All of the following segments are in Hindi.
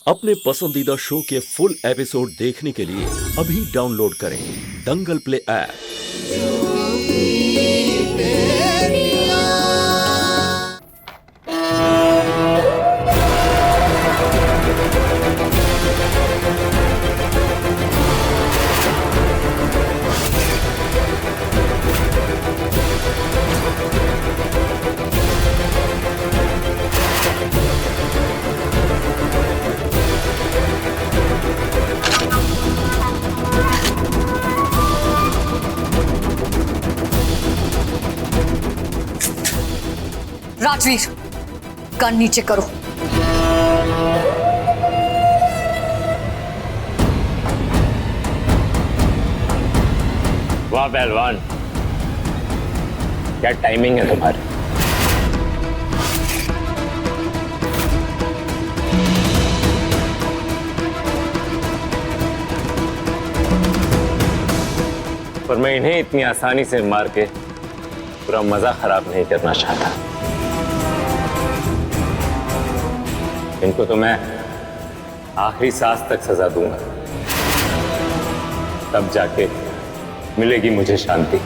अपने पसंदीदा शो के फुल एपिसोड देखने के लिए अभी डाउनलोड करें दंगल प्ले ऐप। राजवीर, गन नीचे करो। वाह पहलवान, क्या टाइमिंग है तुम्हारी। पर मैं इन्हें इतनी आसानी से मार के पूरा मजा खराब नहीं करना चाहता। इनको तो मैं आखिरी सांस तक सजा दूंगा, तब जाके मिलेगी मुझे शांति।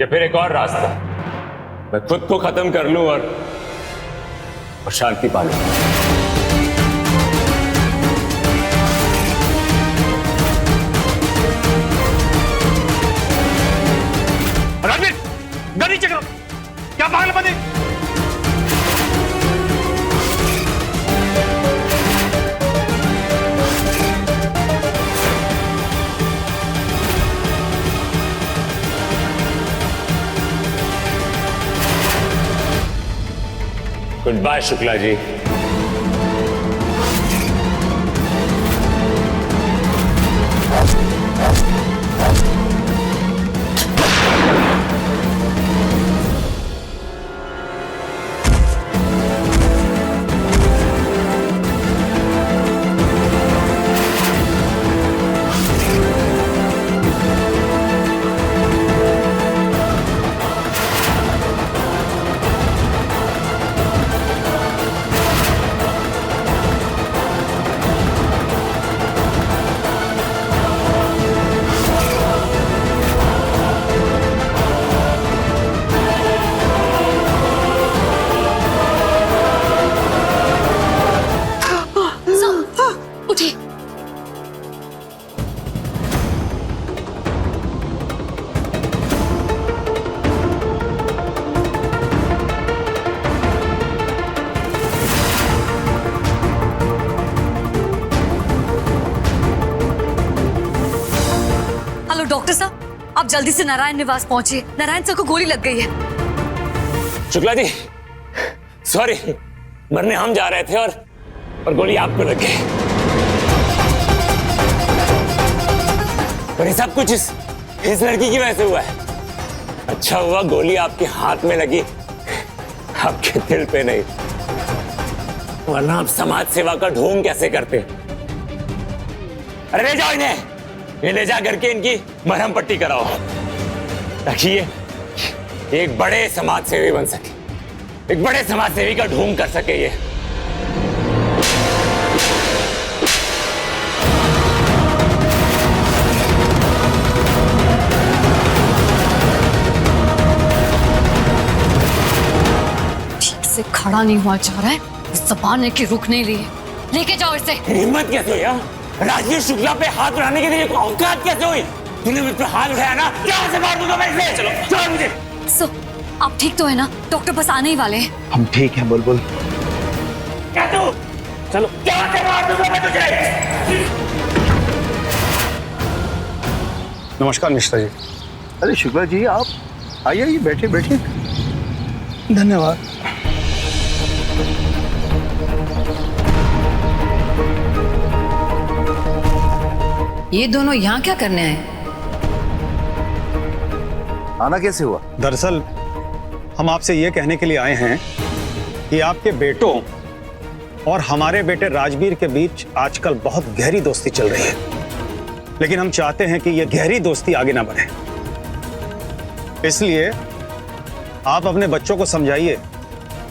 या फिर एक और रास्ता, मैं खुद को खत्म कर लूं और शांति पा लूं। नीचे करो, क्या पागलपन है? Good bye Shukla ji. Doctor साहब, आप जल्दी से नारायण निवास पहुंचिए। नारायण सर को गोली लग गई है। शुक्ला जी, सॉरी, मरने हम जा रहे थे और गोली आपको लग गई। पर ये सब कुछ इस लड़की की वजह से हुआ है। अच्छा हुआ गोली आपके हाथ में लगी, आपके दिल पे नहीं, वरना आप समाज सेवा का ढोंग कैसे करते। अरे ले जाओ इन्हें, ये ले जा करके इनकी मरहम पट्टी कराओ, ताकि ये एक बड़े समाज सेवी बन सके, एक बड़े समाज सेवी का ढोंग कर सके। ये ठीक से खड़ा नहीं हुआ जा रहा है, ज़बान है कि रुक नहीं रही है। लेके जाओ इसे। हिम्मत कैसे हुई यार? राजवीर शुक्ला पे हाथ उठाने के लिए औकात कैसे हुई? तूने मुझ पे हाथ उठाया ना, यहाँ से मार दूंगा मैं इसे। चलो चलो मुझे। सो, आप ठीक तो है ना? डॉक्टर बस आने ही वाले हैं। हम ठीक हैं बुलबुल। क्या तू? चलो यहाँ से मार दूंगा मैं तुझे। नमस्कार मिश्रा जी। अरे शुक्ला जी, आप आइए, बैठिए बैठिए। धन्यवाद। ये दोनों यहाँ क्या करने आए? आना कैसे हुआ? दरअसल हम आपसे ये कहने के लिए आए हैं कि आपके बेटों और हमारे बेटे राजवीर के बीच आजकल बहुत गहरी दोस्ती चल रही है, लेकिन हम चाहते हैं कि यह गहरी दोस्ती आगे ना बढ़े। इसलिए आप अपने बच्चों को समझाइए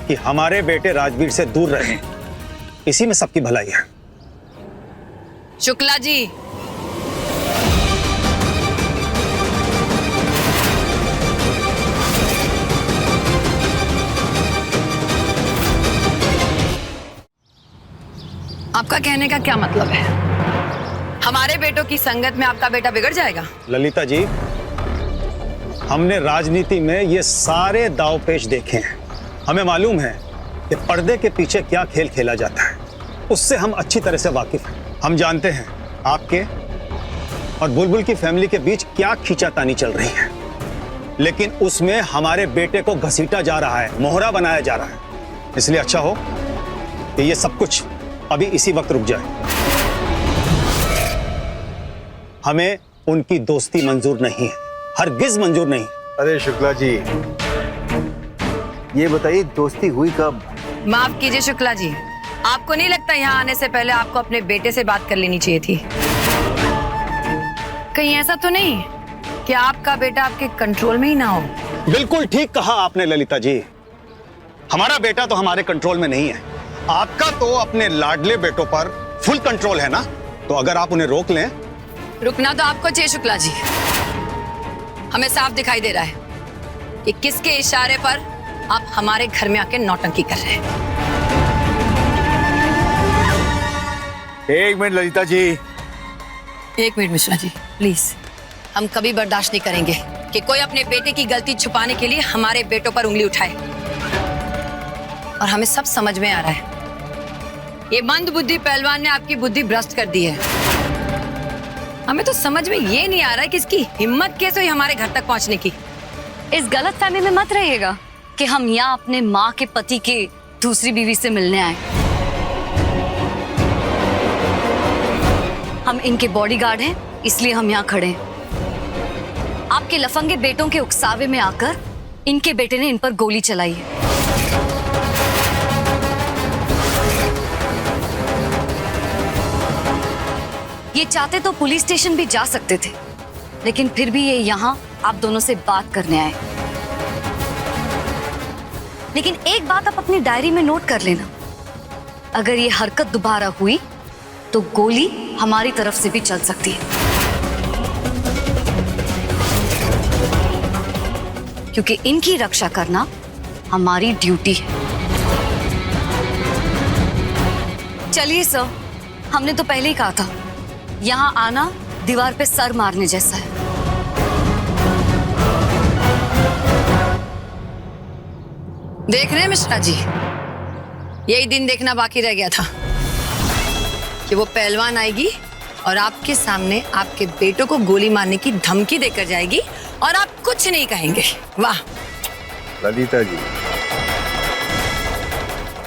कि हमारे बेटे राजवीर से दूर रहें। इसी में सबकी भलाई है। शुक्ला जी, आपका कहने का क्या मतलब है? हमारे बेटों की संगत में आपका बेटा बिगड़ जाएगा? ललिता जी, हमने राजनीति में ये सारे दांवपेच देखे हैं। हमें मालूम है कि पर्दे के पीछे क्या खेल खेला जाता है। उससे हम अच्छी तरह से वाकिफ हैं। हम जानते हैं आपके और बुलबुल की फैमिली के बीच क्या खींचातानी चल रही है, लेकिन उसमें हमारे बेटे को घसीटा जा रहा है, मोहरा बनाया जा रहा है। इसलिए अच्छा हो कि ये सब कुछ अभी इसी वक्त रुक जाए। हमें उनकी दोस्ती मंजूर नहीं है, हरगिज मंजूर नहीं। अरे शुक्ला जी, ये बताइए दोस्ती हुई कब? माफ कीजिए शुक्ला जी, आपको नहीं लगता यहाँ आने से पहले आपको अपने बेटे से बात कर लेनी चाहिए थी? कहीं ऐसा तो नहीं कि आपका बेटा आपके कंट्रोल में ही ना हो? बिल्कुल ठीक कहा आपने ललिता जी। हमारा बेटा तो हमारे कंट्रोल में नहीं है। आपका तो अपने लाडले बेटों पर फुल कंट्रोल है ना, तो अगर आप उन्हें रोक लें। रुकना तो आपको चाहिए शुक्ला जी। हमें साफ दिखाई दे रहा है कि किसके इशारे पर आप हमारे घर में आके नौटंकी कर रहे हैं। एक मिनट ललिता जी। एक मिनट मिश्रा जी, प्लीज। हम कभी बर्दाश्त नहीं करेंगे कि कोई अपने बेटे की गलती छुपाने के लिए हमारे बेटों पर उंगली उठाए। और हमें सब समझ में आ रहा है, ये मंद बुद्धि पहलवान ने आपकी बुद्धि भ्रष्ट कर दी है। हमें तो समझ में ये नहीं आ रहा है कि इसकी हिम्मत कैसे हुई हमारे घर तक पहुंचने की। इस गलत फहमी में मत रहिएगा कि हम यहाँ अपने माँ के पति के दूसरी बीवी से मिलने आए। हम इनके बॉडीगार्ड हैं, इसलिए हम यहाँ खड़े हैं। आपके लफंगे बेटों के उकसावे में आकर इनके बेटे ने इन पर गोली चलाई है। ये चाहते तो पुलिस स्टेशन भी जा सकते थे, लेकिन फिर भी ये यहाँ आप दोनों से बात करने आए। लेकिन एक बात आप अपनी डायरी में नोट कर लेना, अगर ये हरकत दोबारा हुई तो गोली हमारी तरफ से भी चल सकती है, क्योंकि इनकी रक्षा करना हमारी ड्यूटी है। चलिए सर, हमने तो पहले ही कहा था, यहाँ आना दीवार पे सर मारने जैसा है। देख रहे हैं मिश्रा जी, यही दिन देखना बाकी रह गया था कि वो पहलवान आएगी और आपके सामने आपके बेटों को गोली मारने की धमकी देकर जाएगी और आप कुछ नहीं कहेंगे। वाह ललिता जी,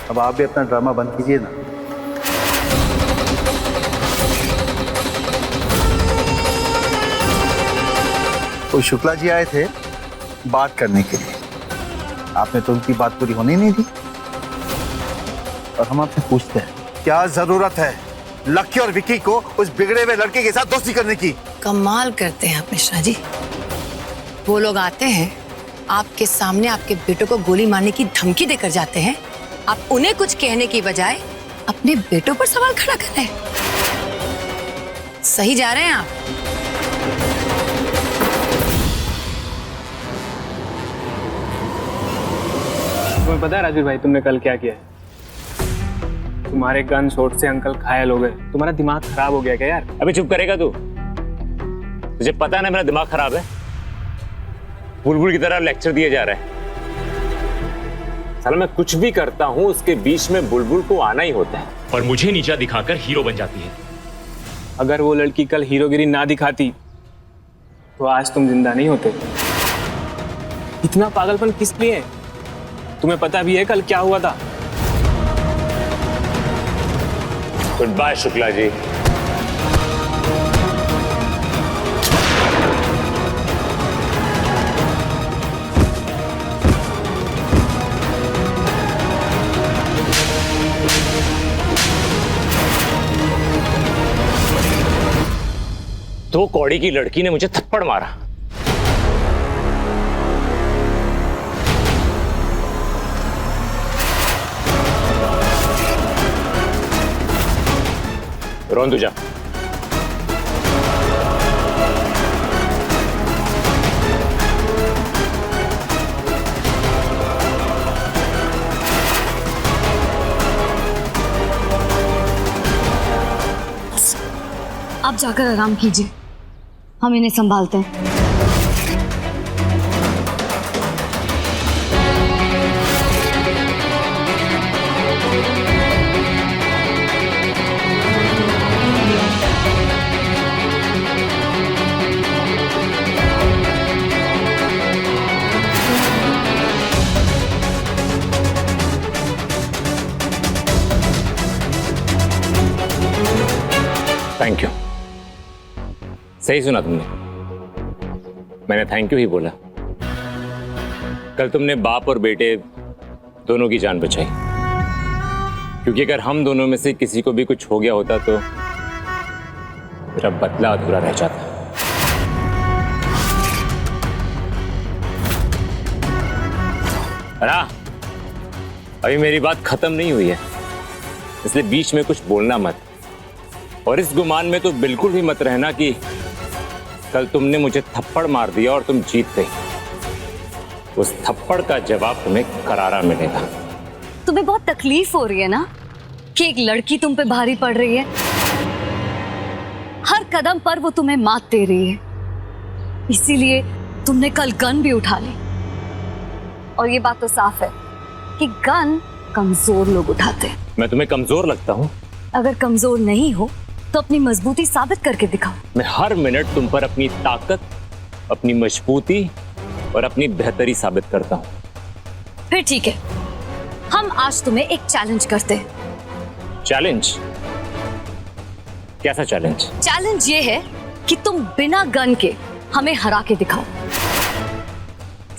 अब आप भी अपना ड्रामा बंद कीजिए ना। तो शुक्ला जी आए थे बात करने के लिए, आपने तो उनकी बात पूरी होने नहीं दी। और हम आपसे पूछते हैं, क्या जरूरत है लक्की और विक्की को उस बिगड़े हुए लड़के के साथ दोस्ती करने की? कमाल करते हैं आप मिश्रा जी। वो लोग आते हैं आपके सामने आपके बेटों को गोली मारने की धमकी देकर जाते हैं, आप उन्हें कुछ कहने की बजाय अपने बेटों पर सवाल खड़ा कर रहे हैं। सही जा रहे हैं आप? तुम्हें पता है राजवीर भाई, तुमने कल क्या किया है? तुम्हारे गन शॉट से अंकल घायल हो गए। तुम्हारा दिमाग खराब हो गया क्या यार? अभी चुप करेगा तू? तुझे पता ना मेरा दिमाग खराब है? बुलबुल की तरह लेक्चर दिए जा रहा है। साला मैं कुछ भी करता हूँ उसके बीच में बुलबुल को आना ही होता है और मुझे नीचा दिखाकर हीरो बन जाती है। अगर वो लड़की कल हीरोगिरी ना दिखाती तो आज तुम जिंदा नहीं होते। इतना पागलपन किस लिए? तुम्हें पता भी है कल क्या हुआ था? Good bye Shukla ji. दो कौड़ी की लड़की ने मुझे थप्पड़ मारा। रोहन तू जा। आप जाकर आराम कीजिए, हम इन्हें संभालते हैं। Thank you. सही सुना तुमने, मैंने थैंक यू ही बोला। कल तुमने बाप और बेटे दोनों की जान बचाई, क्योंकि अगर हम दोनों में से किसी को भी कुछ हो गया होता तो मेरा बदला अधूरा रह जाता। हाँ, अभी मेरी बात खत्म नहीं हुई है, इसलिए बीच में कुछ बोलना मत। और इस गुमान में तो बिल्कुल भी मत रहना कि कल तुमने मुझे थप्पड़ मार दिया और तुम जीत गई। उस थप्पड़ का जवाब तुम्हें करारा मिलेगा। तुम्हें बहुत तकलीफ हो रही है ना कि एक लड़की तुम पे भारी पड़ रही है। हर कदम पर वो तुम्हें मात दे रही है, इसीलिए तुमने कल गन भी उठा ली। और ये बात तो साफ है कि गन कमजोर लोग उठाते हैं। मैं तुम्हें कमजोर लगता हूँ? अगर कमजोर नहीं हो तो अपनी मजबूती साबित करके दिखाओ। मैं हर मिनट तुम पर अपनी ताकत, अपनी मजबूती और अपनी बेहतरी साबित करता हूँ। फिर ठीक है, हम आज तुम्हें एक चैलेंज करते हैं। चैलेंज? कैसा चैलेंज? चैलेंज ये है कि तुम बिना गन के हमें हरा के दिखाओ।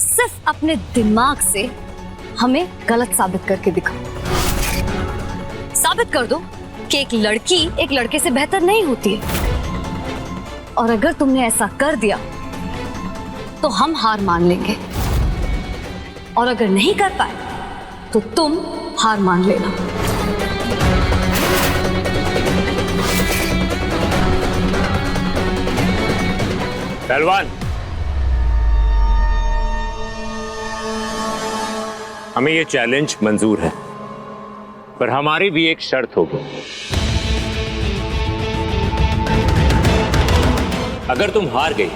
सिर्फ अपने दिमाग से हमें गलत साबित करके दिखाओ। साबित कर दो कि एक लड़की एक लड़के से बेहतर नहीं होती है। और अगर तुमने ऐसा कर दिया तो हम हार मान लेंगे, और अगर नहीं कर पाए तो तुम हार मान लेना। पहलवान, हमें ये चैलेंज मंजूर है, पर हमारी भी एक शर्त होगी। अगर तुम हार गई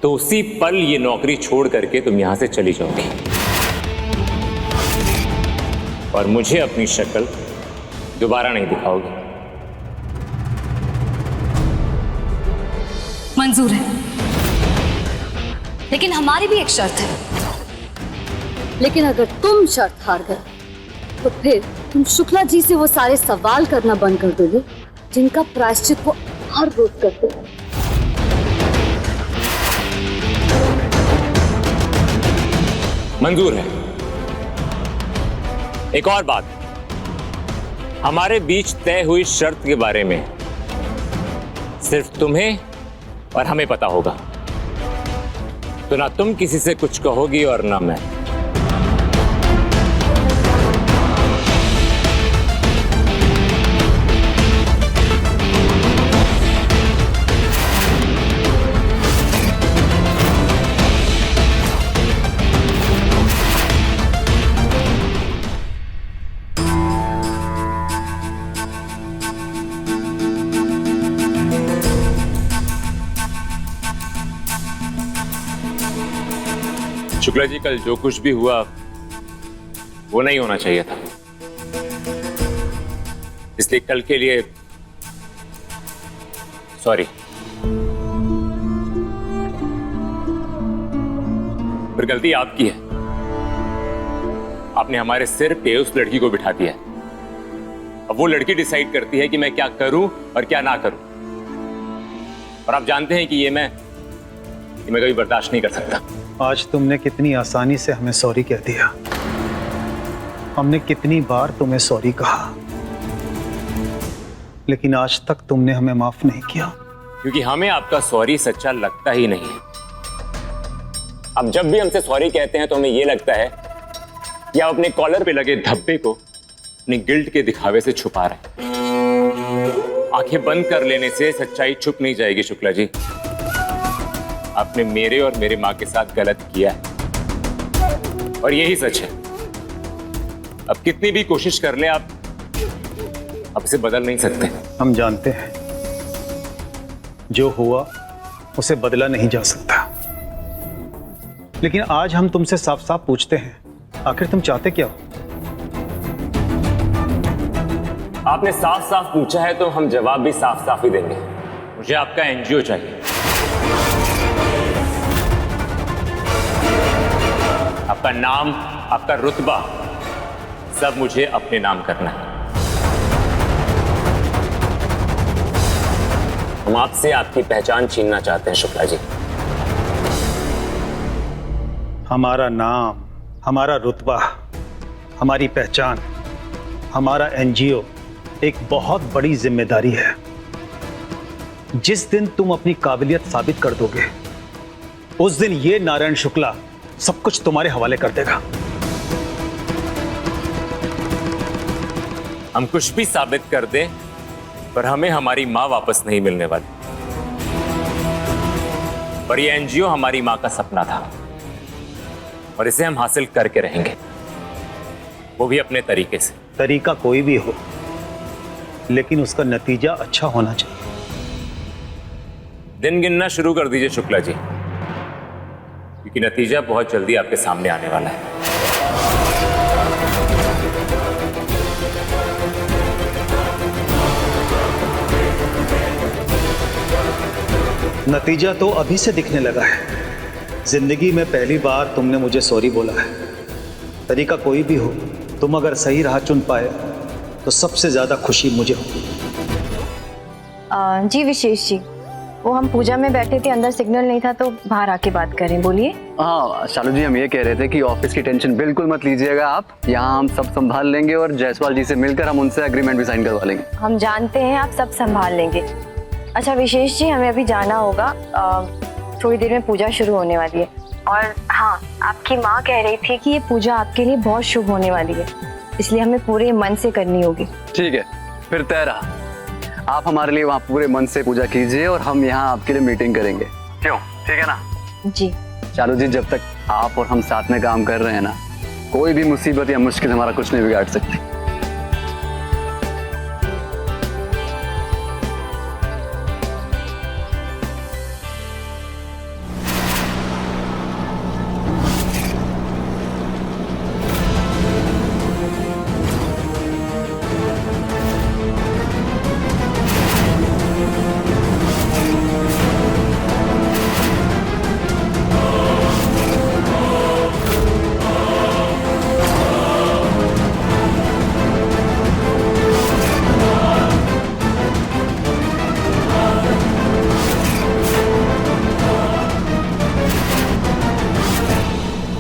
तो उसी पल ये नौकरी छोड़ करके तुम यहां से चली जाओगी और मुझे अपनी शक्ल दोबारा नहीं दिखाओगी। मंजूर है, लेकिन हमारी भी एक शर्त है। लेकिन अगर तुम शर्त हार गए तो फिर तुम शुक्ला जी से वो सारे सवाल करना बंद कर दोगे जिनका प्रायश्चित वो हर रोज करते हैं। मंजूर है। एक और बात, हमारे बीच तय हुई शर्त के बारे में सिर्फ तुम्हें और हमें पता होगा, तो ना तुम किसी से कुछ कहोगी और ना मैं। शुक्ला जी, कल जो कुछ भी हुआ वो नहीं होना चाहिए था, इसलिए कल के लिए सॉरी। पर गलती आपकी है, आपने हमारे सिर पे उस लड़की को बिठा दिया है। अब वो लड़की डिसाइड करती है कि मैं क्या करूं और क्या ना करूं, और आप जानते हैं कि ये मैं कभी बर्दाश्त नहीं कर सकता। आज तुमने कितनी आसानी से हमें सॉरी कह दिया। हमने कितनी बार तुम्हें सॉरी कहा, लेकिन आज तक तुमने हमें माफ नहीं किया। क्योंकि हमें आपका सॉरी सच्चा लगता ही नहीं है। अब जब भी हमसे सॉरी कहते हैं तो हमें यह लगता है कि आप अपने कॉलर पे लगे धब्बे को अपने गिल्ट के दिखावे से छुपा रहे हैं। आंखें बंद कर लेने से सच्चाई छुप नहीं जाएगी शुक्ला जी। आपने मेरे और मेरे माँ के साथ गलत किया है और यही सच है। अब कितनी भी कोशिश कर ले आप इसे बदल नहीं सकते। हम जानते हैं जो हुआ उसे बदला नहीं जा सकता, लेकिन आज हम तुमसे साफ साफ पूछते हैं, आखिर तुम चाहते क्या हो? आपने साफ साफ पूछा है तो हम जवाब भी साफ साफ ही देंगे। मुझे आपका एनजीओ चाहिए। आपका नाम, आपका रुतबा, सब मुझे अपने नाम करना है। हम आपसे आपकी पहचान छीनना चाहते हैं शुक्ला जी। हमारा नाम, हमारा रुतबा, हमारी पहचान, हमारा एनजीओ एक बहुत बड़ी जिम्मेदारी है। जिस दिन तुम अपनी काबिलियत साबित कर दोगे उस दिन ये नारायण शुक्ला सब कुछ तुम्हारे हवाले कर देगा। हम कुछ भी साबित कर दें पर हमें हमारी मां वापस नहीं मिलने वाली। पर ये एनजीओ हमारी मां का सपना था और इसे हम हासिल करके रहेंगे, वो भी अपने तरीके से। तरीका कोई भी हो, लेकिन उसका नतीजा अच्छा होना चाहिए। दिन गिनना शुरू कर दीजिए शुक्ला जी, क्योंकि नतीजा बहुत जल्दी आपके सामने आने वाला है। नतीजा तो अभी से दिखने लगा है। जिंदगी में पहली बार तुमने मुझे सॉरी बोला है। तरीका कोई भी हो, तुम अगर सही राह चुन पाए तो सबसे ज्यादा खुशी मुझे होगी। जी विशेष जी, वो हम पूजा में बैठे थे, अंदर सिग्नल नहीं था तो बाहर आके बात करें। बोलिए। हाँ शालू जी, हम ये कह रहे थे कि ऑफिस की टेंशन बिल्कुल मत लीजिएगा आप, यहाँ हम सब संभाल लेंगे और जायसवाल जी से मिलकर हम उनसे एग्रीमेंट भी साइन करवा लेंगे। हम जानते हैं आप सब संभाल लेंगे। अच्छा विशेष जी, हमें अभी जाना होगा, थोड़ी देर में पूजा शुरू होने वाली है। और हाँ, आपकी माँ कह रही थी कि ये पूजा आपके लिए बहुत शुभ होने वाली है, इसलिए हमें पूरे मन से करनी होगी। ठीक है, फिर तय रहा। आप हमारे लिए वहाँ पूरे मन से पूजा कीजिए और हम यहाँ आपके लिए मीटिंग करेंगे। क्यों, ठीक है ना? जी। चालू जी, जब तक आप और हम साथ में काम कर रहे हैं ना, कोई भी मुसीबत या मुश्किल हमारा कुछ नहीं बिगाड़ सकती।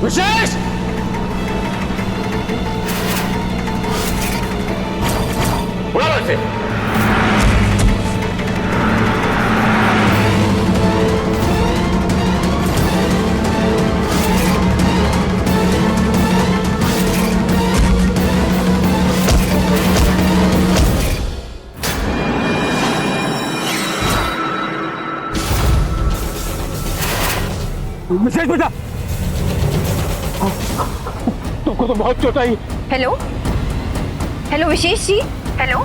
विशेष! बुला लो इसे। विशेष बेटा, तुमको तो बहुत चोट आई। हेलो हेलो विशेष जी, हेलो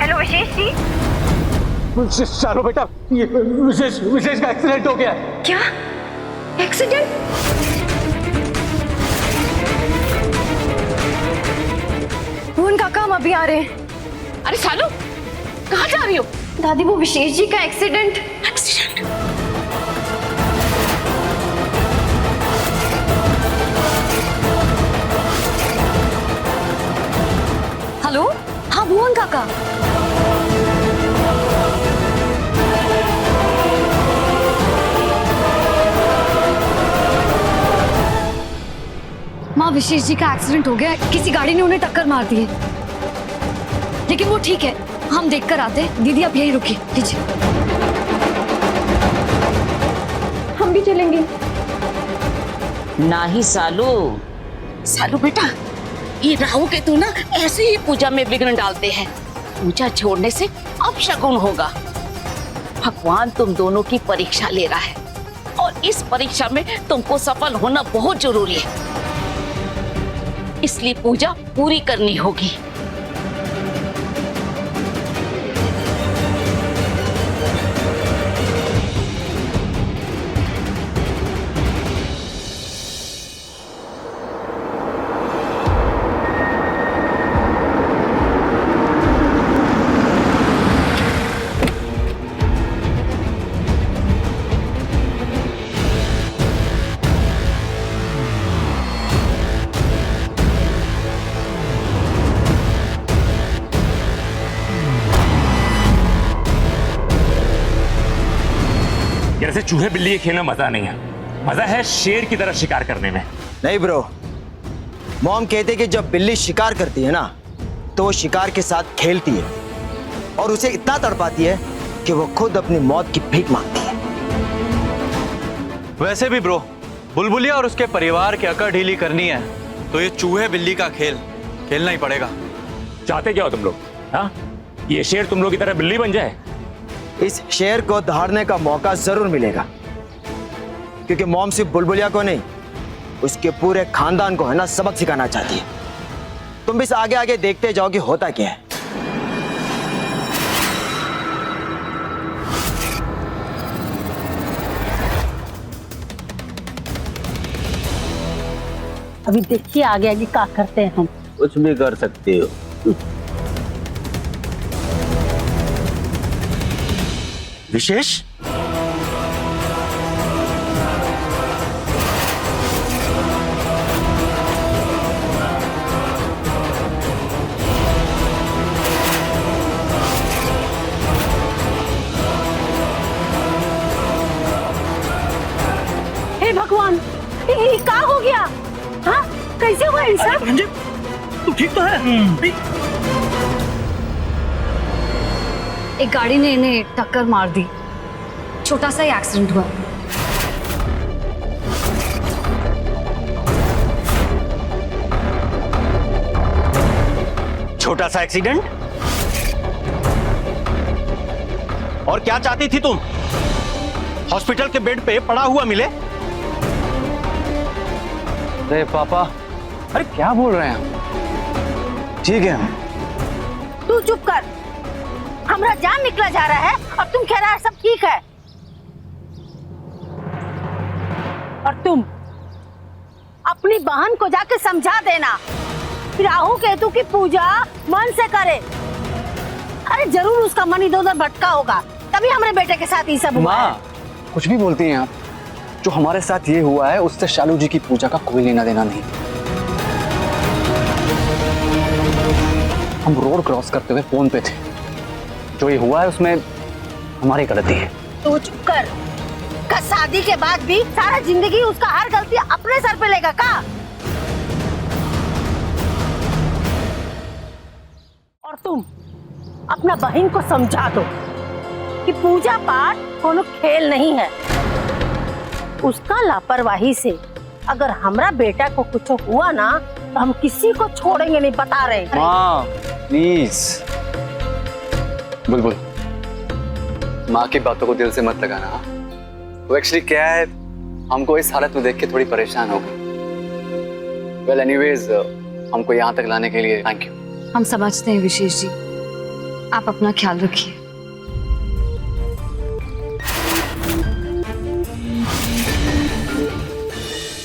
हेलो विशेष जी। चालो बेटा, ये विशेष का एक्सीडेंट हो गया। क्या एक्सीडेंट? भुवन काका, हम अभी आ रहे हैं। अरे सालू, कहाँ जा रही हो? दादी, वो विशेष जी का एक्सीडेंट। एक्सीडेंट? हेलो, हाँ भुवन काका। माँ, विशेष जी का एक्सीडेंट हो गया, किसी गाड़ी ने उन्हें टक्कर मार दी है, लेकिन वो ठीक है, हम देख कर आते हैं। दीदी आप यहीं रुकिए, लीजिए। हम भी चलेंगे। ना ही सालू। सालू बेटा, ये राहु के तू ना ऐसे ही पूजा में विघ्न डालते हैं। पूजा छोड़ने से अपशगुन होगा। भगवान तुम दोनों की परीक्षा ले रहा है और इस परीक्षा में तुमको सफल होना बहुत जरूरी है, इसलिए पूजा पूरी करनी होगी। जैसे चूहे बिल्ली के खेल में मजा नहीं है, मजा है शेर की तरह शिकार करने में। नहीं ब्रो, मॉम कहते कि जब बिल्ली शिकार करती है ना तो वो शिकार के साथ खेलती है और उसे इतना तड़पाती है कि वो खुद अपनी मौत की भीख मांगती है। वैसे भी ब्रो, बुलबुलिया और उसके परिवार की अकड़ ढीली करनी है तो ये चूहे बिल्ली का खेल खेलना ही पड़ेगा। चाहते क्या हो तुम लोग? हाँ, ये शेर तुम लोग की तरह बिल्ली बन जाए? इस शेर को दहाड़ने का मौका जरूर मिलेगा, क्योंकि मॉम सिर्फ बुलबुलिया को नहीं, उसके पूरे खानदान को है ना सबक सिखाना चाहती है। तुम बस आगे आगे देखते जाओ कि होता क्या है। अभी देखिए आगे आगे क्या करते हैं हम। कुछ भी कर सकते हो। विशेष, हे भगवान, ये क्या हो गया? हाँ, कैसे हुआ ये सब? तू ठीक तो है? एक गाड़ी ने इन्हें टक्कर मार दी, छोटा सा ही एक्सीडेंट हुआ। छोटा सा एक्सीडेंट? और क्या चाहती थी तुम? हॉस्पिटल के बेड पे पड़ा हुआ मिले? अरे पापा, अरे क्या बोल रहे हैं? ठीक है। तू चुप कर, हमारा जान निकला जा रहा है और तुम कह रहा है सब ठीक है। और तुम अपनी बहन को जाके समझा देना, राहु केतु की पूजा मन से करे। अरे जरूर उसका मन इधर उधर भटका होगा, तभी हमारे बेटे के साथ ये सब हुआ है। कुछ भी बोलती हैं आप। जो हमारे साथ ये हुआ है उससे शालू जी की पूजा का कोई लेना देना नहीं। हम रोड क्रॉस करते हुए फोन पे थे। जो ये हुआ है उसमें हमारी गलती है। तू चुप कर। का शादी के बाद भी सारा जिंदगी उसका हर गलती अपने सर पे लेगा का? और तुम अपना बहन को समझा दो कि पूजा पाठ कोनो खेल नहीं है। उसका लापरवाही से अगर हमारा बेटा को कुछ हुआ ना तो हम किसी को छोड़ेंगे नहीं, बता रहे हैं। माँ प्लीज, बुलबुल माँ की बातों को दिल से मत लगाना। वो एक्चुअली क्या है, हमको इस हालत में देख के थोड़ी परेशान हो गई। वेल एनीवेज, हमको यहाँ तक लाने के लिए थैंक यू। हम समझते हैं विशेष जी, आप अपना ख्याल रखिए।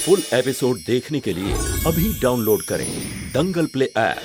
फुल एपिसोड देखने के लिए अभी डाउनलोड करें दंगल प्ले ऐप।